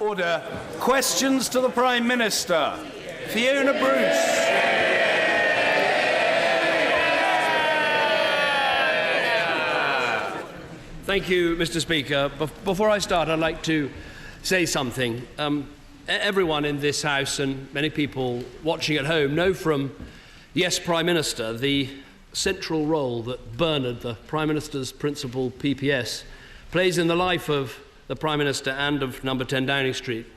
Order. Questions to the Prime Minister. Fiona Bruce. Thank you, Mr. Speaker. Before I start, I'd like to say something. Everyone in this House and many people watching at home know from Yes Prime Minister the central role that Bernard, the Prime Minister's principal PPS, plays in the life of the Prime Minister and of number 10 Downing Street.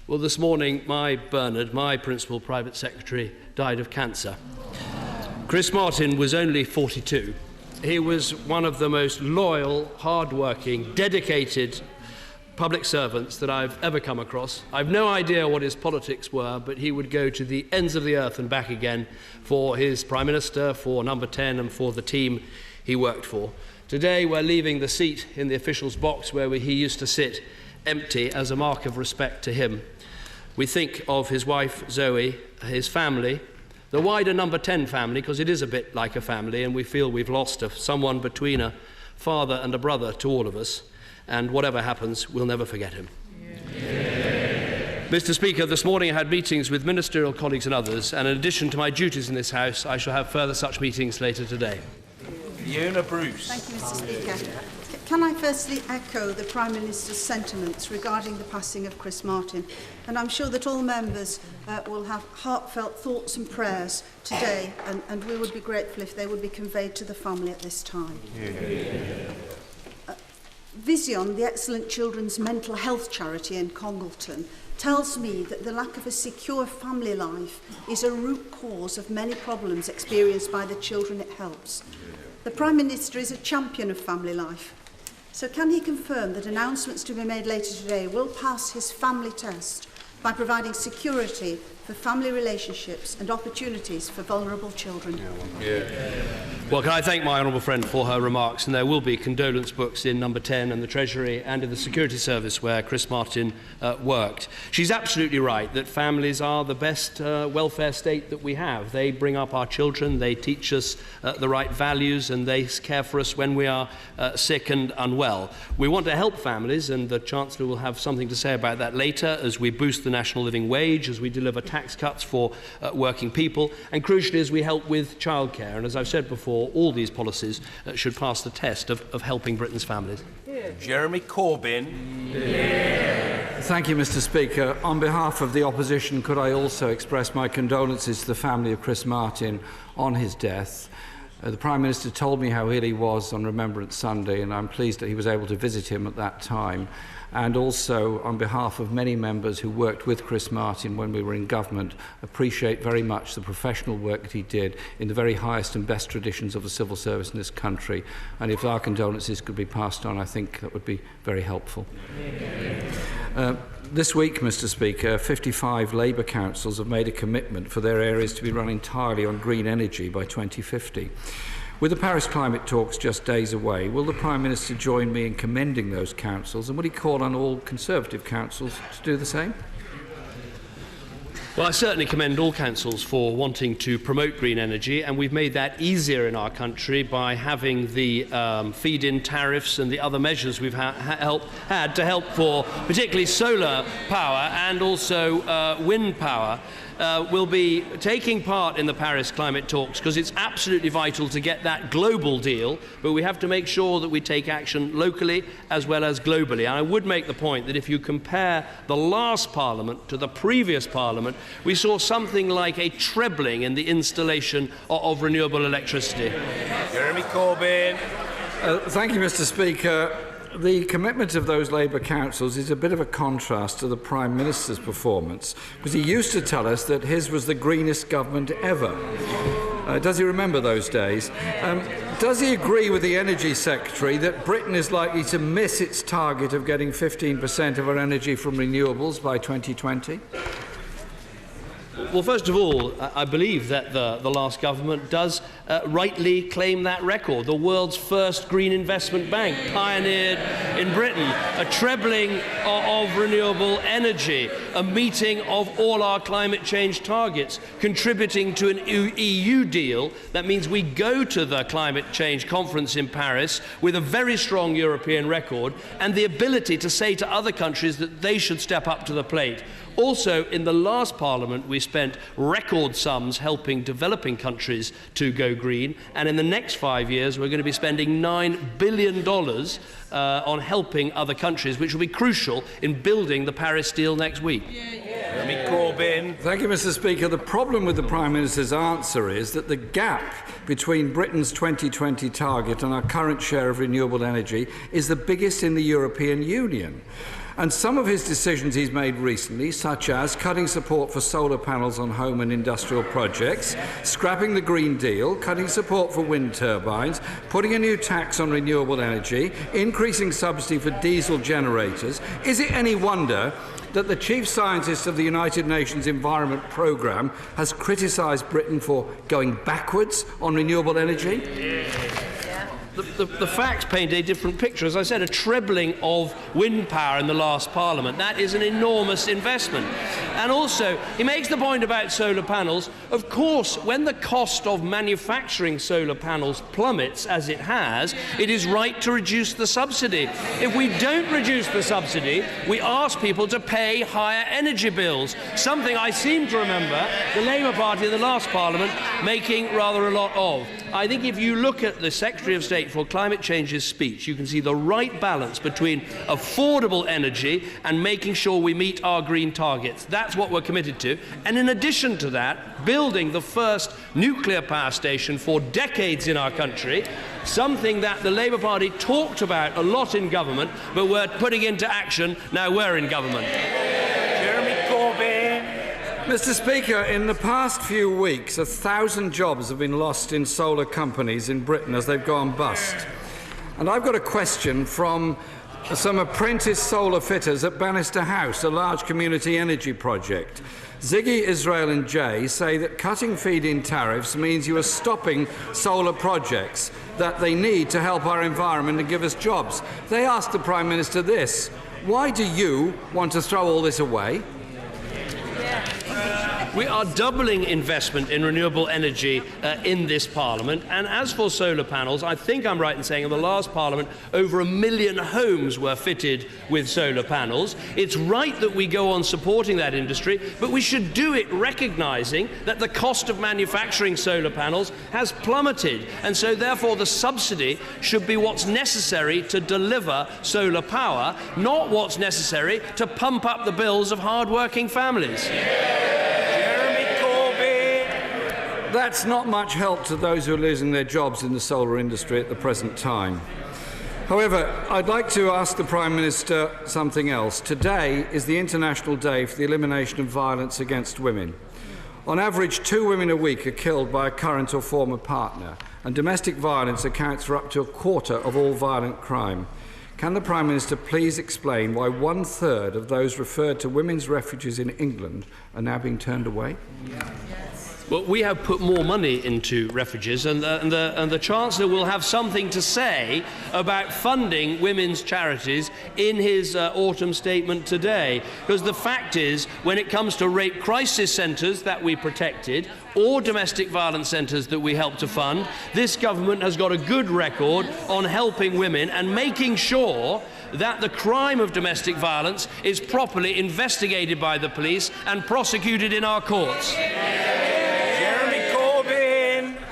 Well, this morning, my Bernard, my principal private secretary, died of cancer. Chris Martin was only 42. He was one of the most loyal, hard-working, dedicated public servants that I've ever come across. I've no idea what his politics were, but he would go to the ends of the earth and back again for his Prime Minister, for number 10 and for the team he worked for. Today we're leaving the seat in the officials' box where he used to sit empty as a mark of respect to him. We think of his wife Zoe, his family, the wider number 10 family, because it is a bit like a family, and we feel we've lost someone between a father and a brother to all of us, and whatever happens, we'll never forget him. Yeah. Mr. Speaker, this morning I had meetings with ministerial colleagues and others, and in addition to my duties in this House, I shall have further such meetings later today. Fiona Bruce. Thank you, Mr. Speaker. Can I firstly echo the Prime Minister's sentiments regarding the passing of Chris Martin? And I'm sure that all members will have heartfelt thoughts and prayers today, and we would be grateful if they would be conveyed to the family at this time. Vision, the excellent children's mental health charity in Congleton, tells me that the lack of a secure family life is a root cause of many problems experienced by the children it helps. The Prime Minister is a champion of family life. So can he confirm that announcements to be made later today will pass his family test by providing security for family relationships and opportunities for vulnerable children? Well, can I thank my honourable friend for her remarks, and there will be condolence books in number 10 and the Treasury and in the Security Service where Chris Martin worked. She's absolutely right that families are the best welfare state that we have. They bring up our children, they teach us the right values, and they care for us when we are sick and unwell. We want to help families, and the Chancellor will have something to say about that later, as we boost the national living wage, as we deliver tax cuts for working people, and crucially as we help with childcare. And as I've said before, all these policies should pass the test of helping Britain's families. Jeremy Corbyn. Thank you, Mr. Speaker. On behalf of the opposition, could I also express my condolences to the family of Chris Martin on his death. The Prime Minister told me how ill he was on Remembrance Sunday, and I'm pleased that he was able to visit him at that time. And also, on behalf of many members who worked with Chris Martin when we were in government, appreciate very much the professional work that he did in the very highest and best traditions of the civil service in this country. And if our condolences could be passed on, I think that would be very helpful. This week, Mr. Speaker, 55 Labour councils have made a commitment for their areas to be run entirely on green energy by 2050. With the Paris climate talks just days away, will the Prime Minister join me in commending those councils, and will he call on all Conservative councils to do the same? Well, I certainly commend all councils for wanting to promote green energy, and we've made that easier in our country by having the feed-in tariffs and the other measures we've had to help for particularly solar power and also wind power. Will be taking part in the Paris climate talks because it's absolutely vital to get that global deal, but we have to make sure that we take action locally as well as globally. And I would make the point that if you compare the last Parliament to the previous Parliament, we saw something like a trebling in the installation of renewable electricity. Jeremy Corbyn. Thank you, Mr. Speaker. The commitment of those Labour councils is a bit of a contrast to the Prime Minister's performance, because he used to tell us that his was the greenest government ever. Does he remember those days? Does he agree with the Energy Secretary that Britain is likely to miss its target of getting 15% of our energy from renewables by 2020? Well, first of all, I believe that the last government does rightly claim that record. The world's first green investment bank, pioneered in Britain, a trebling of renewable energy, a meeting of all our climate change targets, contributing to an EU deal that means we go to the climate change conference in Paris with a very strong European record and the ability to say to other countries that they should step up to the plate. Also, in the last Parliament, we spent record sums helping developing countries to go green, and in the next 5 years, we're going to be spending $9 billion on helping other countries, which will be crucial in building the Paris deal next week. Jeremy Corbyn. Thank you, Mr. Speaker. The problem with the Prime Minister's answer is that the gap between Britain's 2020 target and our current share of renewable energy is the biggest in the European Union. And some of his decisions he's made recently, such as cutting support for solar panels on home and industrial projects, scrapping the Green Deal, cutting support for wind turbines, putting a new tax on renewable energy, increasing subsidy for diesel generators. Is it any wonder that the Chief Scientist of the United Nations Environment Programme has criticised Britain for going backwards on renewable energy? The facts paint a different picture. As I said, a trebling of wind power in the last Parliament. That is an enormous investment. And also, he makes the point about solar panels. Of course, when the cost of manufacturing solar panels plummets, as it has, it is right to reduce the subsidy. If we don't reduce the subsidy, we ask people to pay higher energy bills, something I seem to remember the Labour Party in the last Parliament making rather a lot of. I think if you look at the Secretary of State for Climate Change's speech, you can see the right balance between affordable energy and making sure we meet our green targets. That's what we're committed to. And in addition to that, building the first nuclear power station for decades in our country, something that the Labour Party talked about a lot in government, but we're putting into action now we're in government. Jeremy Corbyn. Mr. Speaker, in the past few weeks, 1,000 jobs have been lost in solar companies in Britain as they've gone bust. And I've got a question from some apprentice solar fitters at Bannister House, a large community energy project. Ziggy, Israel and Jay say that cutting feed-in tariffs means you are stopping solar projects that they need to help our environment and give us jobs. They asked the Prime Minister this: why do you want to throw all this away? We are doubling investment in renewable energy in this Parliament. And as for solar panels, I think I'm right in saying in the last Parliament over 1 million homes were fitted with solar panels. It's right that we go on supporting that industry, but we should do it recognising that the cost of manufacturing solar panels has plummeted. And so therefore the subsidy should be what's necessary to deliver solar power, not what's necessary to pump up the bills of hard-working families. That's not much help to those who are losing their jobs in the solar industry at the present time. However, I'd like to ask the Prime Minister something else. Today is the International Day for the Elimination of Violence Against Women. On average, 2 women a week are killed by a current or former partner, and domestic violence accounts for up to a quarter of all violent crime. Can the Prime Minister please explain why 1/3 of those referred to women's refuges in England are now being turned away? Well, we have put more money into refuges, and the Chancellor will have something to say about funding women's charities in his autumn statement today. Because the fact is, when it comes to rape crisis centres that we protected, or domestic violence centres that we helped to fund, this government has got a good record on helping women and making sure that the crime of domestic violence is properly investigated by the police and prosecuted in our courts.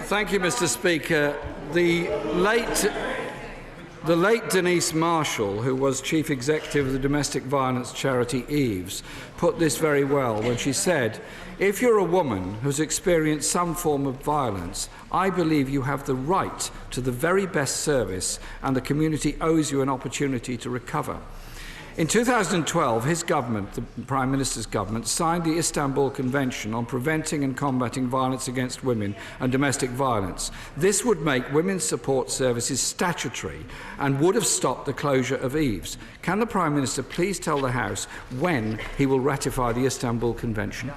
Thank you, Mr. Speaker. The late Denise Marshall, who was Chief Executive of the domestic violence charity Eves, put this very well when she said, "If you're a woman who's experienced some form of violence, I believe you have the right to the very best service and the community owes you an opportunity to recover." In 2012, his government, the Prime Minister's government, signed the Istanbul Convention on Preventing and Combating Violence Against Women and Domestic Violence. This would make women's support services statutory and would have stopped the closure of Eves. Can the Prime Minister please tell the House when he will ratify the Istanbul Convention?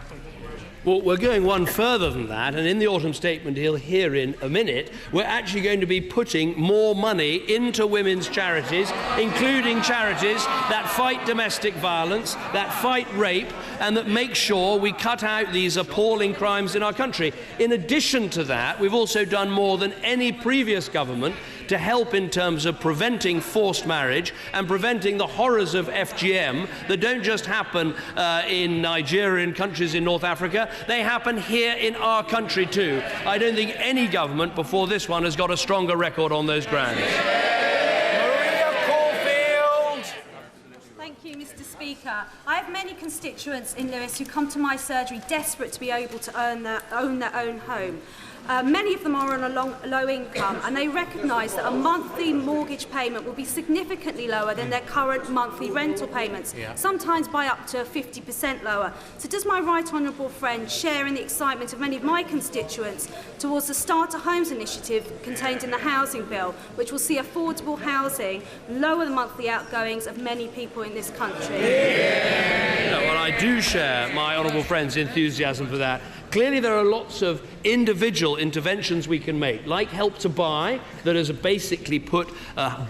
Well, we're going one further than that, and in the autumn statement he'll hear in a minute, we're actually going to be putting more money into women's charities, including charities that fight domestic violence, that fight rape, and that make sure we cut out these appalling crimes in our country. In addition to that, we've also done more than any previous government to help in terms of preventing forced marriage and preventing the horrors of FGM that don't just happen in Nigeria and countries in North Africa, they happen here in our country too. I don't think any government before this one has got a stronger record on those grounds. Thank you, Mr. Speaker. I have many constituents in Lewis who come to my surgery desperate to be able to own their own home. Many of them are on a low income, and they recognise that a monthly mortgage payment will be significantly lower than their current monthly rental payments, sometimes by up to 50% lower. So does my right honourable friend share in the excitement of many of my constituents towards the Starter Homes initiative contained in the Housing Bill, which will see affordable housing lower the monthly outgoings of many people in this country? Well, I do share my honourable friend's enthusiasm for that. Clearly there are lots of individual interventions we can make, like Help to Buy, that has basically put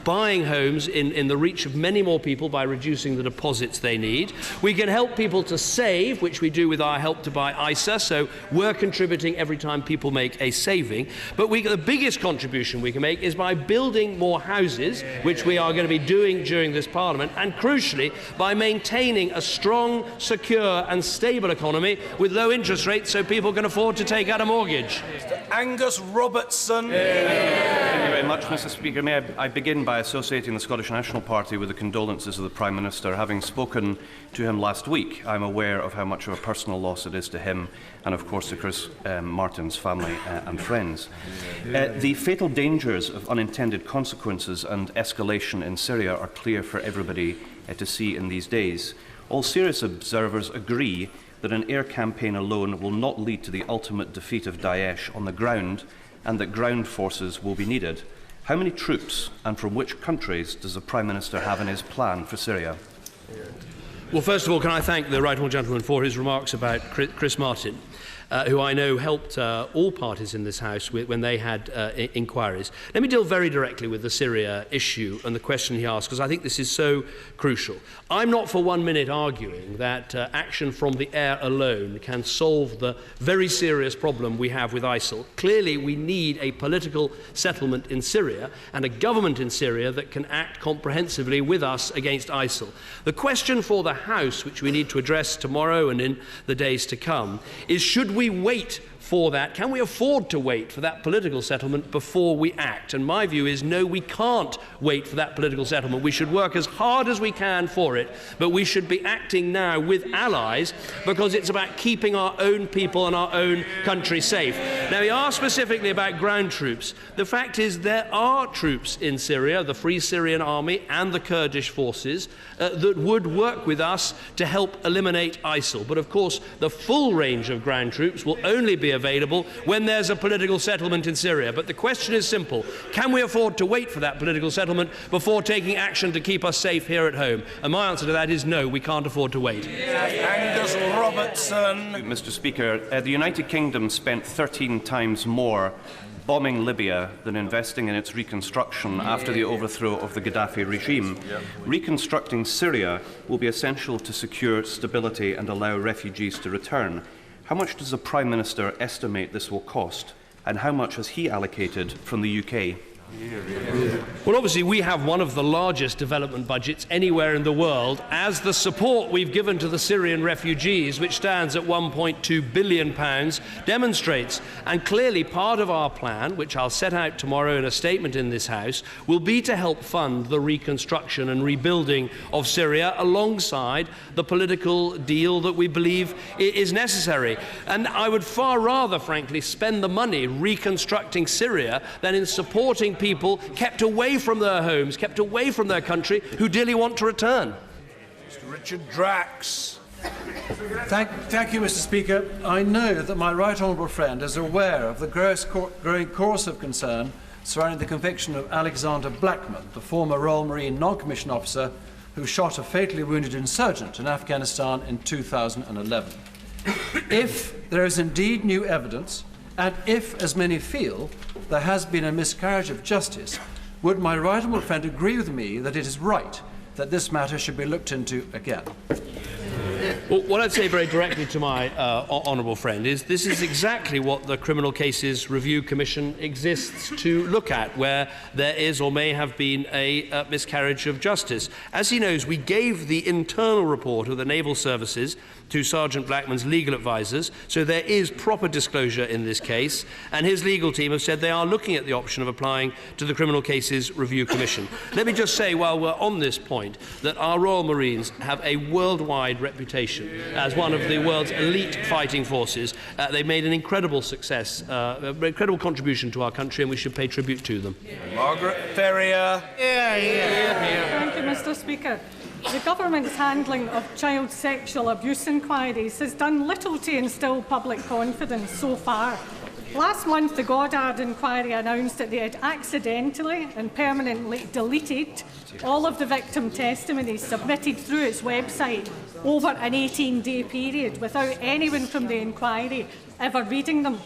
buying homes in the reach of many more people by reducing the deposits they need. We can help people to save, which we do with our Help to Buy ISA, so we're contributing every time people make a saving. But the biggest contribution we can make is by building more houses, which we are going to be doing during this Parliament, and crucially by maintaining a strong, secure and stable economy with low interest rates so people can afford to take out a mortgage. Mr. Angus Robertson. Thank you very much, Mr. Speaker. May I begin by associating the Scottish National Party with the condolences of the Prime Minister. Having spoken to him last week, I'm aware of how much of a personal loss it is to him and, of course, to Chris Martin's family and friends. The fatal dangers of unintended consequences and escalation in Syria are clear for everybody to see in these days. All serious observers agree that an air campaign alone will not lead to the ultimate defeat of Daesh on the ground, and that ground forces will be needed. How many troops and from which countries does the Prime Minister have in his plan for Syria? Well, first of all, can I thank the right honourable gentleman for his remarks about Chris Martin, who I know helped all parties in this House when they had inquiries. Let me deal very directly with the Syria issue and the question he asked, because I think this is so crucial. I'm not for 1 minute arguing that action from the air alone can solve the very serious problem we have with ISIL. Clearly, we need a political settlement in Syria and a government in Syria that can act comprehensively with us against ISIL. The question for the House, which we need to address tomorrow and in the days to come, is should we wait for that? Can we afford to wait for that political settlement before we act? And my view is no, we can't wait for that political settlement. We should work as hard as we can for it, but we should be acting now with allies because it's about keeping our own people and our own country safe. Now, he asked specifically about ground troops. The fact is there are troops in Syria, the Free Syrian Army and the Kurdish forces, that would work with us to help eliminate ISIL. But of course, the full range of ground troops will only be available when there's a political settlement in Syria. But the question is simple. Can we afford to wait for that political settlement before taking action to keep us safe here at home? And my answer to that is no, we can't afford to wait. Angus Robertson. Mr. Speaker, the United Kingdom spent 13 times more bombing Libya than investing in its reconstruction after the overthrow of the Gaddafi regime. Reconstructing Syria will be essential to secure stability and allow refugees to return. How much does the Prime Minister estimate this will cost, and how much has he allocated from the UK? Well, obviously, we have one of the largest development budgets anywhere in the world, as the support we've given to the Syrian refugees, which stands at £1.2 billion, demonstrates. And clearly, part of our plan, which I'll set out tomorrow in a statement in this House, will be to help fund the reconstruction and rebuilding of Syria alongside the political deal that we believe is necessary. And I would far rather, frankly, spend the money reconstructing Syria than in supporting people kept away from their homes, kept away from their country, who dearly want to return. Mr. Richard Drax. Thank you, Mr. Speaker. I know that my right honourable friend is aware of the growing chorus of concern surrounding the conviction of Alexander Blackman, the former Royal Marine non-commissioned officer who shot a fatally wounded insurgent in Afghanistan in 2011. If there is indeed new evidence, and if, as many feel, there has been a miscarriage of justice, would my right honourable friend agree with me that it is right that this matter should be looked into again? Well, what I'd say very directly to my honourable friend is this is exactly what the Criminal Cases Review Commission exists to look at, where there is or may have been a miscarriage of justice. As he knows, we gave the internal report of the Naval Services to Sergeant Blackman's legal advisers, so there is proper disclosure in this case, and his legal team have said they are looking at the option of applying to the Criminal Cases Review Commission. Let me just say, while we're on this point, that our Royal Marines have a worldwide reputation as one of the world's elite fighting forces. They've made an incredible success, an incredible contribution to our country, and we should pay tribute to them. Margaret Ferrier. Thank you, Mr. Speaker. The government's handling of child sexual abuse inquiries has done little to instil public confidence so far. Last month, the Goddard inquiry announced that they had accidentally and permanently deleted all of the victim testimonies submitted through its website over an 18-day period without anyone from the inquiry ever reading them.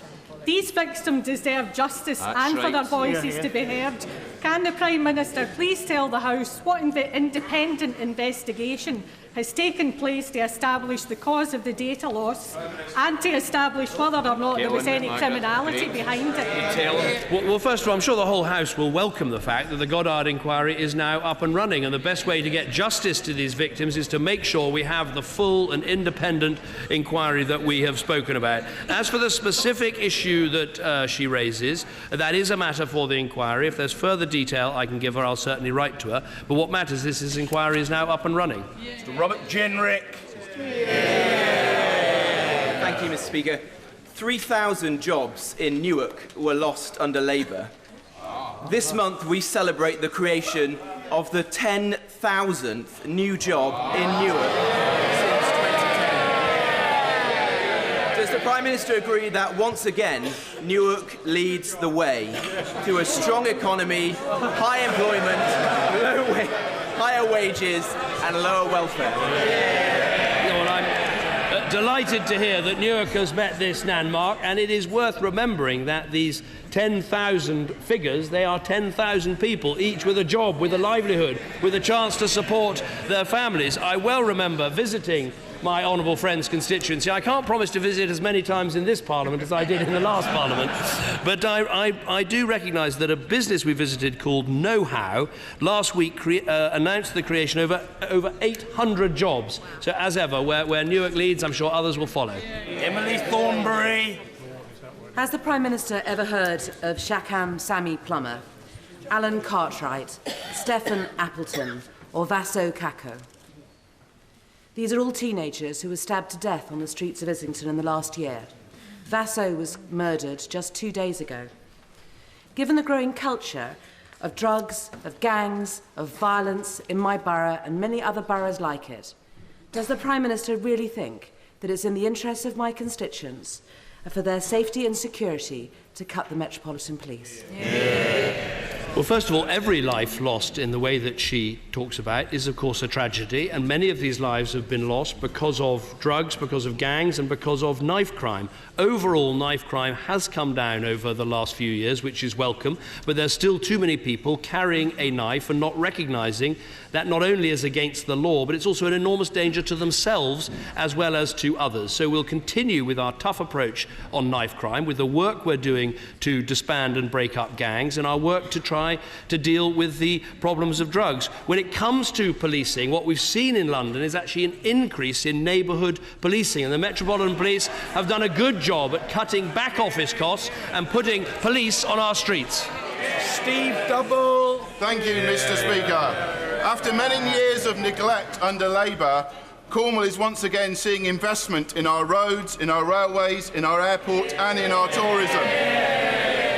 These victims deserve justice for their voices to be heard. Can the Prime Minister please tell the House what independent investigation has taken place to establish the cause of the data loss and to establish whether or not there was any criminality behind it? Well, first of all, I'm sure the whole House will welcome the fact that the Goddard inquiry is now up and running, and the best way to get justice to these victims is to make sure we have the full and independent inquiry that we have spoken about. As for the specific issue that she raises, that is a matter for the inquiry. If there's further detail I can give her, I'll certainly write to her. But what matters is this inquiry is now up and running. Mr. Robert Jenrick. Thank you, Mr. Speaker. 3,000 jobs in Newark were lost under Labour. This month we celebrate the creation of the 10,000th new job in Newark since 2010. Does the Prime Minister agree that once again Newark leads the way to a strong economy, high employment, higher wages and lower welfare? Well, I'm delighted to hear that Newark has met this landmark, and it is worth remembering that these 10,000 figures, they are 10,000 people, each with a job, with a livelihood, with a chance to support their families. I well remember visiting my honourable friend's constituency. I can't promise to visit as many times in this Parliament as I did in the last Parliament, but I do recognise that a business we visited called Know How last week announced the creation of over 800 jobs. So as ever, where Newark leads, I'm sure others will follow. Emily Thornberry. Has the Prime Minister ever heard of Shakam Sammy Plummer, Alan Cartwright, Stephen Appleton or Vasso Kako? These are all teenagers who were stabbed to death on the streets of Islington in the last year. Vasso was murdered just 2 days ago. Given the growing culture of drugs, of gangs, of violence in my borough and many other boroughs like it, does the Prime Minister really think that it's in the interests of my constituents for their safety and security to cut the Metropolitan Police? Well, first of all, every life lost in the way that she talks about is, of course, a tragedy, and many of these lives have been lost because of drugs, because of gangs, and because of knife crime. Overall, knife crime has come down over the last few years, which is welcome, but there's still too many people carrying a knife and not recognising that not only is against the law, but it's also an enormous danger to themselves as well as to others. So we'll continue with our tough approach on knife crime, with the work we're doing to disband and break up gangs, and our work to try to deal with the problems of drugs. When it comes to policing, what we've seen in London is actually an increase in neighbourhood policing, and the Metropolitan Police have done a good job at cutting back office costs and putting police on our streets. Steve Double. Thank you, Mr. Speaker. After many years of neglect under Labour, Cornwall is once again seeing investment in our roads, in our railways, in our airport and in our tourism.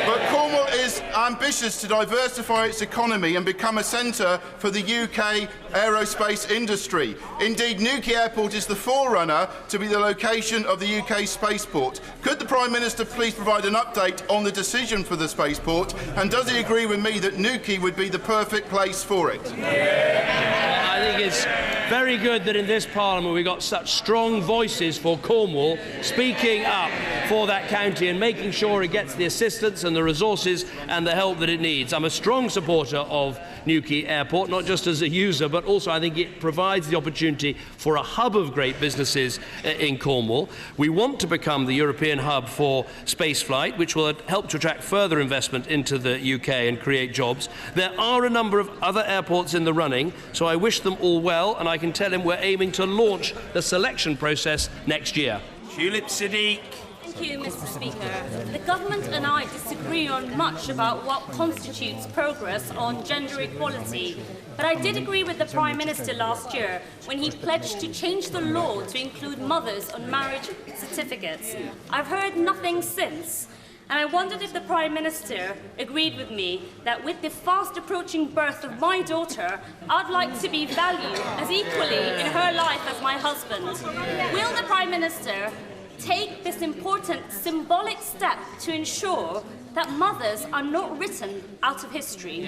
But Cornwall is ambitious to diversify its economy and become a centre for the UK aerospace industry. Indeed, Newquay Airport is the forerunner to be the location of the UK spaceport. Could the Prime Minister please provide an update on the decision for the spaceport, and does he agree with me that Newquay would be the perfect place for it? I think it's very good that in this Parliament we've got such strong voices for Cornwall speaking up for that county and making sure it gets the assistance and the resources and the help that it needs. I'm a strong supporter of Newquay Airport, not just as a user, but also I think it provides the opportunity for a hub of great businesses in Cornwall. We want to become the European hub for spaceflight, which will help to attract further investment into the UK and create jobs. There are a number of other airports in the running, so I wish them all well, and I can tell him we're aiming to launch the selection process next year. Tulip Siddiq. Thank you, Mr. Speaker. The government and I disagree on much about what constitutes progress on gender equality. But I did agree with the Prime Minister last year when he pledged to change the law to include mothers on marriage certificates. I've heard nothing since. And I wondered if the Prime Minister agreed with me that with the fast approaching birth of my daughter, I'd like to be valued as equally in her life as my husband. Will the Prime Minister take this important symbolic step to ensure that mothers are not written out of history?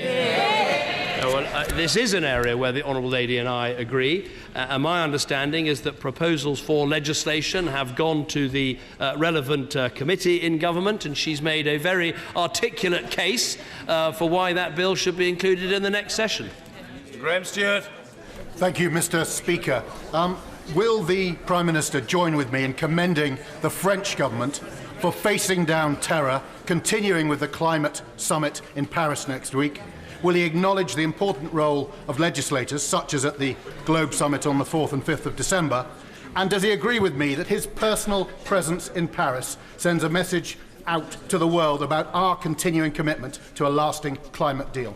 This is an area where the Honourable Lady and I agree, and my understanding is that proposals for legislation have gone to the relevant committee in government, and she's made a very articulate case for why that bill should be included in the next session. Graham Stewart. Thank you, Mr. Speaker. Will the Prime Minister join with me in commending the French government for facing down terror, continuing with the climate summit in Paris next week? Will he acknowledge the important role of legislators, such as at the Globe Summit on the 4th and 5th of December? And does he agree with me that his personal presence in Paris sends a message out to the world about our continuing commitment to a lasting climate deal?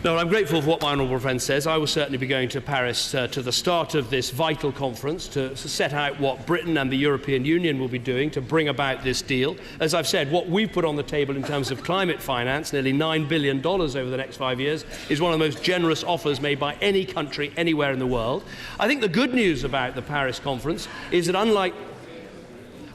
No, I'm grateful for what my honourable friend says. I will certainly be going to Paris to the start of this vital conference to set out what Britain and the European Union will be doing to bring about this deal. As I've said, what we've put on the table in terms of climate finance, nearly $9 billion over the next 5 years, is one of the most generous offers made by any country anywhere in the world. I think the good news about the Paris conference is that unlike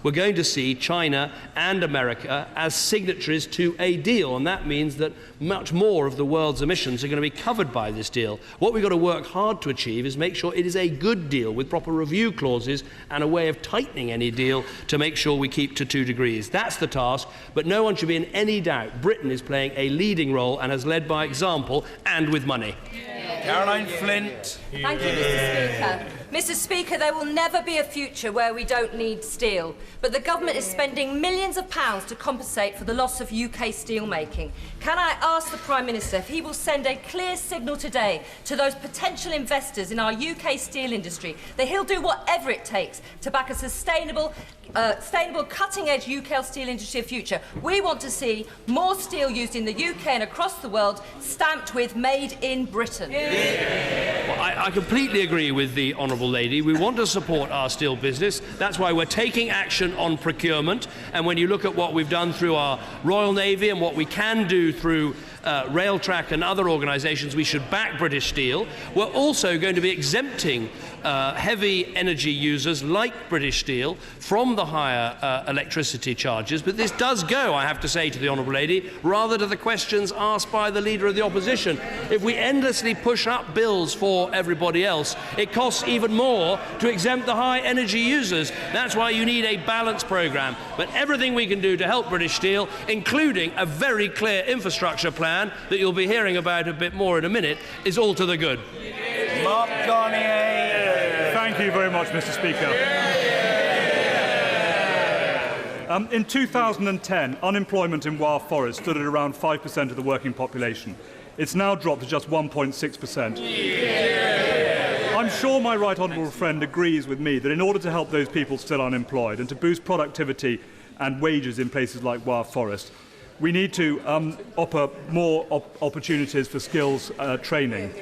we're going to see China and America as signatories to a deal, and that means that much more of the world's emissions are going to be covered by this deal. What we've got to work hard to achieve is make sure it is a good deal with proper review clauses and a way of tightening any deal to make sure we keep to 2 degrees. That's the task, but no one should be in any doubt. Britain is playing a leading role and has led by example and with money. Caroline Flint. Thank you, Mr. Speaker. Mr. Speaker, there will never be a future where we don't need steel, but the government is spending millions of pounds to compensate for the loss of UK steel making. Can I ask the Prime Minister if he will send a clear signal today to those potential investors in our UK steel industry that he'll do whatever it takes to back a sustainable, cutting-edge UK steel industry of future? We want to see more steel used in the UK and across the world stamped with Made in Britain. Well, I completely agree with the Honourable Lady. We want to support our steel business. That's why we're taking action on procurement. And when you look at what we've done through our Royal Navy and what we can do through Railtrack and other organisations, we should back British Steel. We're also going to be exempting heavy energy users like British Steel from the higher electricity charges. But this does go, I have to say to the Honourable Lady, rather to the questions asked by the Leader of the Opposition. If we endlessly push up bills for everybody else, it costs even more to exempt the high energy users. That's why you need a balanced programme. But everything we can do to help British Steel, including a very clear infrastructure plan that you'll be hearing about a bit more in a minute, is all to the good. Mark Garnier. Thank you very much, Mr. Speaker. In 2010, unemployment in Wyre Forest stood at around 5% of the working population. It's now dropped to just 1.6%. I'm sure my right honourable friend agrees with me that in order to help those people still unemployed and to boost productivity and wages in places like Wyre Forest, we need to offer more opportunities for skills training.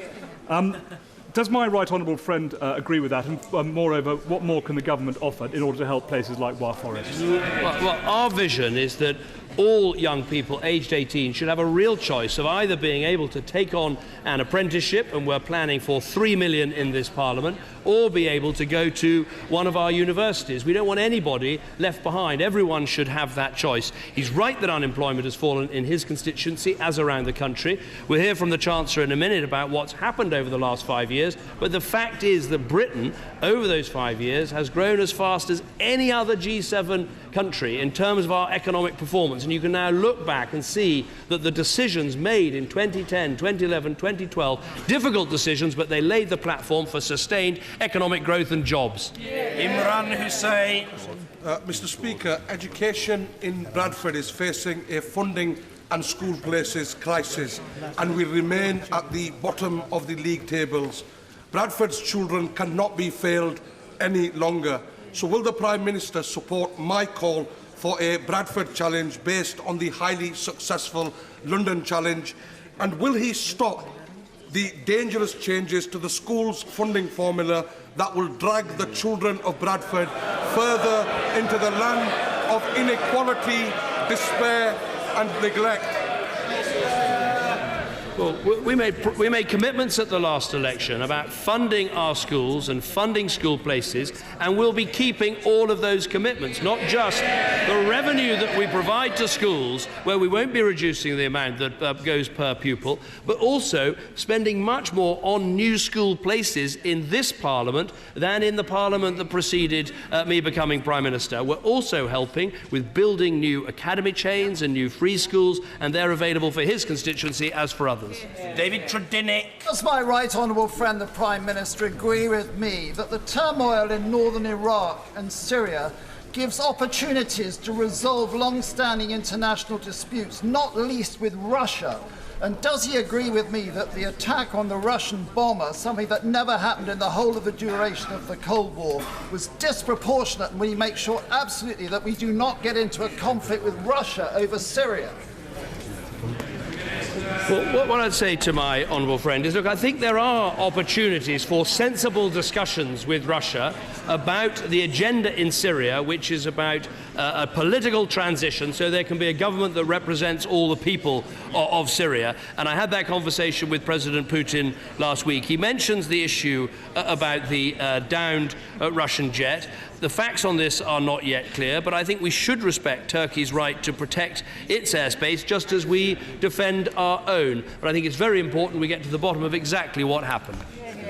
Does my right honourable friend agree with that? And moreover, what more can the government offer in order to help places like Wyre Forest? Well, our vision is that all young people aged 18 should have a real choice of either being able to take on an apprenticeship, and we're planning for 3 million in this Parliament, or be able to go to one of our universities. We don't want anybody left behind. Everyone should have that choice. He's right that unemployment has fallen in his constituency as around the country. We'll hear from the Chancellor in a minute about what's happened over the last 5 years, but the fact is that Britain, over those 5 years, has grown as fast as any other G7 country in terms of our economic performance. And you can now look back and see that the decisions made in 2010, 2011, 2012, difficult decisions, but they laid the platform for sustained economic growth and jobs. Imran Hussain. Mr. Speaker, education in Bradford is facing a funding and school places crisis, and we remain at the bottom of the league tables. Bradford's children cannot be failed any longer. So will the Prime Minister support my call for a Bradford challenge based on the highly successful London challenge? And will he stop the dangerous changes to the school's funding formula that will drag the children of Bradford further into the land of inequality, despair and neglect? Well, we made commitments at the last election about funding our schools and funding school places, and we'll be keeping all of those commitments, not just the revenue that we provide to schools, where we won't be reducing the amount that goes per pupil, but also spending much more on new school places in this Parliament than in the Parliament that preceded me becoming Prime Minister. We're also helping with building new academy chains and new free schools, and they're available for his constituency as for others. David Tredinnick. Does my right honourable friend, the Prime Minister, agree with me that the turmoil in northern Iraq and Syria gives opportunities to resolve long-standing international disputes, not least with Russia? And does he agree with me that the attack on the Russian bomber, something that never happened in the whole of the duration of the Cold War, was disproportionate, and we make sure absolutely that we do not get into a conflict with Russia over Syria? Well, what I'd say to my honourable friend is, look, I think there are opportunities for sensible discussions with Russia about the agenda in Syria, which is about a political transition, so there can be a government that represents all the people of Syria. And I had that conversation with President Putin last week. He mentions the issue about the downed Russian jet. The facts on this are not yet clear, but I think we should respect Turkey's right to protect its airspace, just as we defend our own. But I think it's very important we get to the bottom of exactly what happened.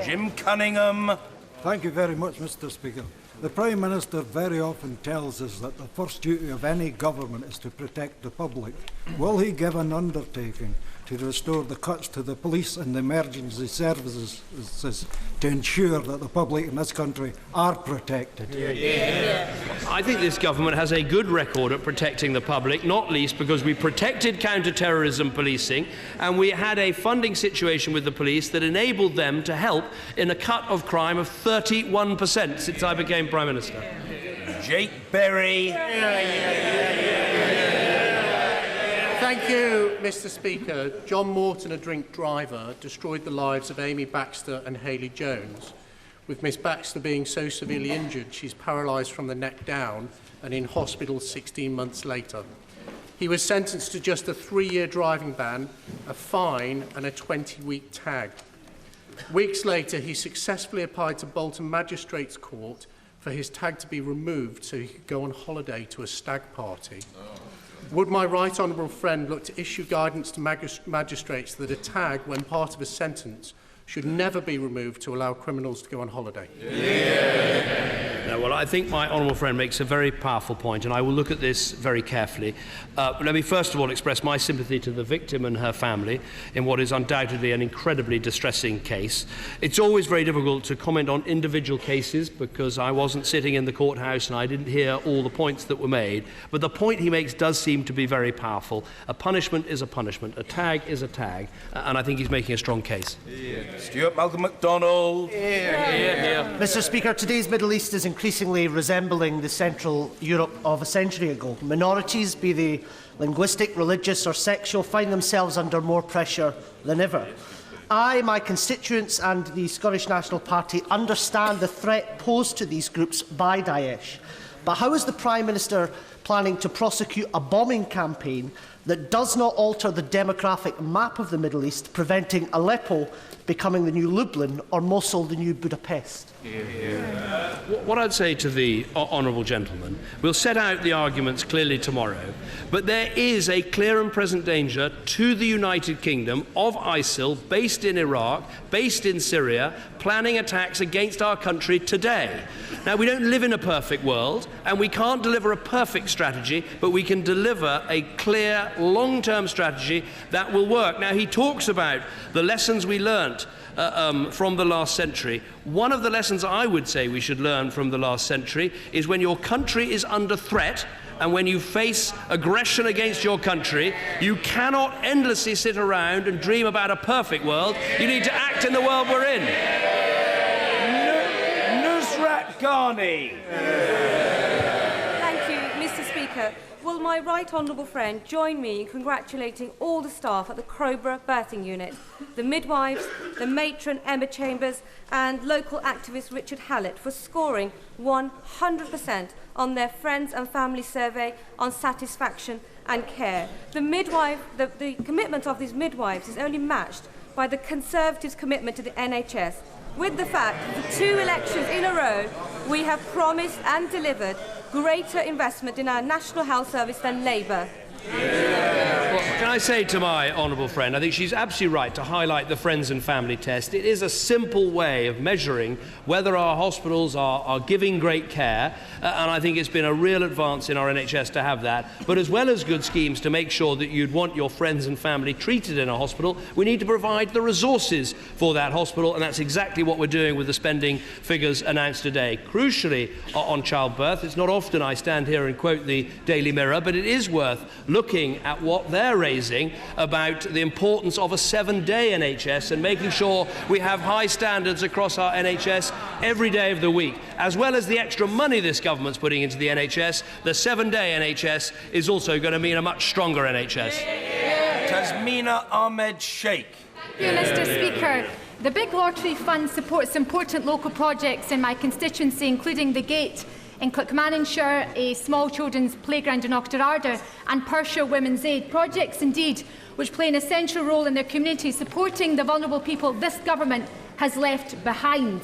Jim Cunningham. Thank you very much, Mr. Speaker. The Prime Minister very often tells us that the first duty of any government is to protect the public. Will he give an undertaking to restore the cuts to the police and the emergency services to ensure that the public in this country are protected? I think this government has a good record at protecting the public, not least because we protected counter-terrorism policing, and we had a funding situation with the police that enabled them to help in a cut of crime of 31% since I became Prime Minister. Jake Berry. Thank you, Mr. Speaker. John Morton, a drink driver, destroyed the lives of Amy Baxter and Hayley Jones, with Miss Baxter being so severely injured she's paralysed from the neck down and in hospital 16 months later. He was sentenced to just a 3-year driving ban, a fine and a 20-week tag. Weeks later, he successfully applied to Bolton Magistrates Court for his tag to be removed so he could go on holiday to a stag party. Would my right honourable friend look to issue guidance to magistrates that a tag, when part of a sentence, should never be removed to allow criminals to go on holiday? No, well, I think my honourable friend makes a very powerful point, and I will look at this very carefully. Let me first of all express my sympathy to the victim and her family in what is undoubtedly an incredibly distressing case. It's always very difficult to comment on individual cases because I wasn't sitting in the courthouse and I didn't hear all the points that were made, but the point he makes does seem to be very powerful. A punishment is a punishment, a tag is a tag, and I think he's making a strong case. Stuart Malcolm MacDonald. Mr. Speaker, today's Middle East is increasingly resembling the Central Europe of a century ago. Minorities, be they linguistic, religious or sexual, find themselves under more pressure than ever. I, my constituents and the Scottish National Party understand the threat posed to these groups by Daesh. But how is the Prime Minister planning to prosecute a bombing campaign that does not alter the demographic map of the Middle East, preventing Aleppo becoming the new Lublin or Mosul the new Budapest? What I'd say to the honourable gentleman, we'll set out the arguments clearly tomorrow, but there is a clear and present danger to the United Kingdom of ISIL, based in Iraq, based in Syria, planning attacks against our country today. Now, we don't live in a perfect world, and we can't deliver a perfect strategy, but we can deliver a clear, long-term strategy that will work. Now, he talks about the lessons we learnt from the last century. One of the lessons I would say we should learn from the last century is when your country is under threat and when you face aggression against your country, you cannot endlessly sit around and dream about a perfect world. You need to act in the world we're in. Nusrat Ghani. Thank you, Mr. Speaker. Will my right honourable friend join me in congratulating all the staff at the Crowborough Birthing Unit, the midwives, the matron Emma Chambers and local activist Richard Hallett for scoring 100% on their friends and family survey on satisfaction and care. The commitment of these midwives is only matched by the Conservatives' commitment to the NHS, with the fact that for 2 elections in a row we have promised and delivered greater investment in our National Health Service than Labour. Well, can I say to my honourable friend, I think she's absolutely right to highlight the friends and family test. It is a simple way of measuring whether our hospitals are giving great care, and I think it's been a real advance in our NHS to have that. But as well as good schemes to make sure that you'd want your friends and family treated in a hospital, we need to provide the resources for that hospital, and that's exactly what we're doing with the spending figures announced today. Crucially, on childbirth, it's not often I stand here and quote the Daily Mirror, but it is worth looking at what they're raising about the importance of a 7-day NHS and making sure we have high standards across our NHS every day of the week. As well as the extra money this government's putting into the NHS, the 7-day NHS is also going to mean a much stronger NHS. Tasmina Ahmed Sheikh. Thank you, Mr. Speaker. The Big Lottery Fund supports important local projects in my constituency, including the Gate in Clackmannanshire, a small children's playground in Auchterarder, and Perthshire Women's Aid. Projects, indeed, which play an essential role in their community, supporting the vulnerable people this government has left behind.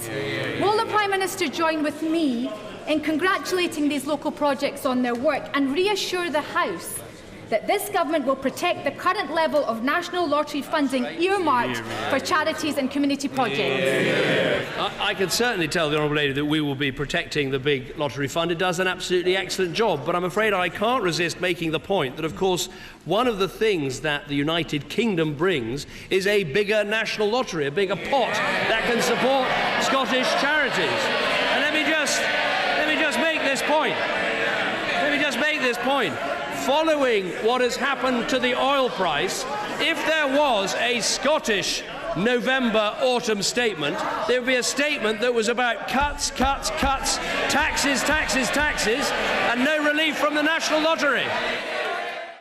Will the Prime Minister join with me in congratulating these local projects on their work and reassure the House that this government will protect the current level of national lottery funding earmarked for charities and community projects? I can certainly tell the Honourable Lady that we will be protecting the big lottery fund. It does an absolutely excellent job, but I'm afraid I can't resist making the point that, of course, one of the things that the United Kingdom brings is a bigger national lottery, a bigger pot that can support Scottish charities. And let me just make this point. Following what has happened to the oil price, if there was a Scottish November autumn statement, there would be a statement that was about cuts, taxes, and no relief from the National Lottery.